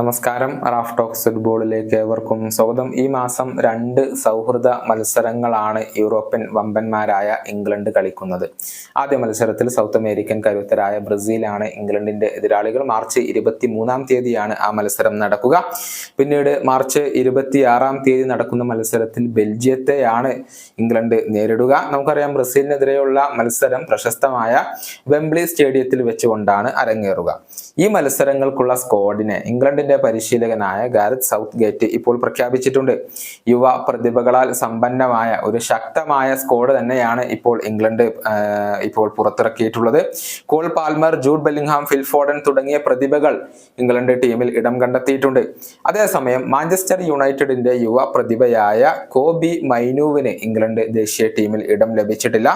നമസ്കാരം. Raf talks ഫുട്ബോളിലേക്ക് ഏവർക്കും സ്വാഗതം. ഈ മാസം 2 സൗഹൃദ മത്സരങ്ങളാണ് യൂറോപ്യൻ വമ്പന്മാരായ ഇംഗ്ലണ്ട് കളിക്കുന്നത്. ആദ്യ മത്സരത്തിൽ സൗത്ത് അമേരിക്കൻ കരുത്തരായ ബ്രസീലാണ് ഇംഗ്ലണ്ടിന്റെ എതിരാളികൾ. മാർച്ച് 23-ാം തീയതിയാണ് ആ മത്സരം നടക്കുക. പിന്നീട് മാർച്ച് 26-ാം തീയതി നടക്കുന്ന മത്സരത്തിൽ ബെൽജിയത്തെയാണ് ഇംഗ്ലണ്ട് നേരിടുക. നമുക്കറിയാം, ബ്രസീലിനെതിരെയുള്ള മത്സരം പ്രശസ്തമായ വെംബ്ലി സ്റ്റേഡിയത്തിൽ വെച്ചുകൊണ്ടാണ് അരങ്ങേറുക. ഈ മത്സരങ്ങൾക്കുള്ള സ്ക്വാഡിനെ ഇംഗ്ലണ്ടിന്റെ പരിശീലകനായ ഗാരത്ത് സൗത്ത് ഗേറ്റ് ഇപ്പോൾ പ്രഖ്യാപിച്ചിട്ടുണ്ട്. യുവ പ്രതിഭകളാൽ സമ്പന്നമായ ഒരു ശക്തമായ സ്ക്വാഡ് തന്നെയാണ് ഇപ്പോൾ ഇംഗ്ലണ്ട് പുറത്തിറക്കിയിട്ടുള്ളത്. Cole Palmer, Jude Bellingham, Phil Foden തുടങ്ങിയ പ്രതിഭകൾ ഇംഗ്ലണ്ട് ടീമിൽ ഇടം കണ്ടെത്തിയിട്ടുണ്ട്. അതേസമയം മാഞ്ചസ്റ്റർ യുണൈറ്റഡിന്റെ യുവ പ്രതിഭയായ കോബി മൈനുവിന് ഇംഗ്ലണ്ട് ദേശീയ ടീമിൽ ഇടം ലഭിച്ചിട്ടില്ല.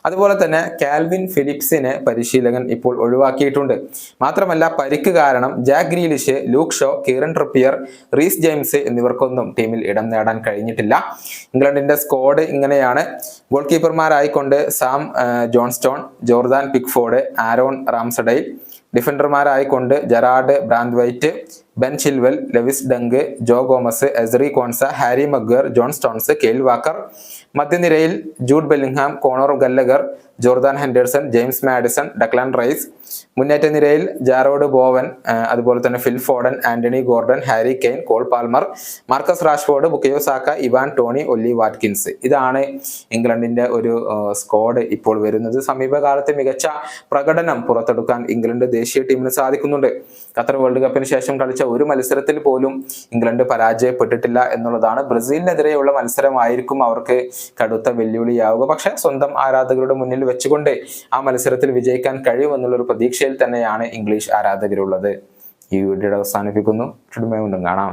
അതുപോലെ തന്നെ കാൽവിൻ ഫിലിപ്സിനെ പരിശീലകൻ ഇപ്പോൾ ഒഴിവാക്കിയിട്ടുണ്ട്. മാത്രമല്ല, പരിക്ക് കാരണം Jack Grealish, Luke Shaw, Kieran Trippier, Reece James എന്നിവർക്കൊന്നും ടീമിൽ ഇടം നേടാൻ കഴിഞ്ഞിട്ടില്ല. ഇംഗ്ലണ്ടിന്റെ സ്ക്വാഡ് ഇങ്ങനെയാണ്. ഗോൾ കീപ്പർമാരായിക്കൊണ്ട് Sam Johnstone, Jordan Pickford, Aaron Ramsdale. ഡിഫൻഡർമാരായിക്കൊണ്ട് Jarrad Branthwaite, Ben Chilwell, Lewis Dunk, Joe Gomez, Ezri Konsa, Harry Maguire, John Stones, Kyle Walker. മധ്യനിരയിൽ Jude Bellingham, Conor Gallagher, Jordan Henderson, James Maddison, Declan Rice. മുന്നേറ്റ നിരയിൽ Jarrod Bowen, അതുപോലെ തന്നെ Phil Foden, Anthony Gordon, Harry Kane, Cole Palmer, Marcus Rashford, Bukayo Saka, Ivan Toney, Ollie Watkins. ഇതാണ് ഇംഗ്ലണ്ടിന്റെ ഒരു squad ഇപ്പോൾ വരുന്നത്. സമീപകാലത്ത് മികച്ച പ്രകടനം പുറത്തെടുക്കാൻ ഇംഗ്ലണ്ട് ദേശീയ ടീമിന് സാധിക്കുന്നുണ്ട്. ഖത്തർ വേൾഡ് കപ്പിന് ശേഷം കളിച്ച ഒരു മത്സരത്തിൽ പോലും ഇംഗ്ലണ്ട് പരാജയപ്പെട്ടിട്ടില്ല എന്നുള്ളതാണ്. ബ്രസീലിനെതിരെയുള്ള മത്സരമായിരിക്കും അവർക്ക് കടുത്ത വെല്ലുവിളിയാവുക. പക്ഷെ സ്വന്തം ആരാധകരുടെ മുന്നിൽ വെച്ചുകൊണ്ട് ആ മത്സരത്തിൽ വിജയിക്കാൻ കഴിയുമെന്നുള്ളൊരു പ്രതീക്ഷയിൽ തന്നെയാണ് ഇംഗ്ലീഷ് ആരാധകരുള്ളത്. ഈ വീഡിയോ അവസാനിപ്പിക്കുന്നു. കാണാം.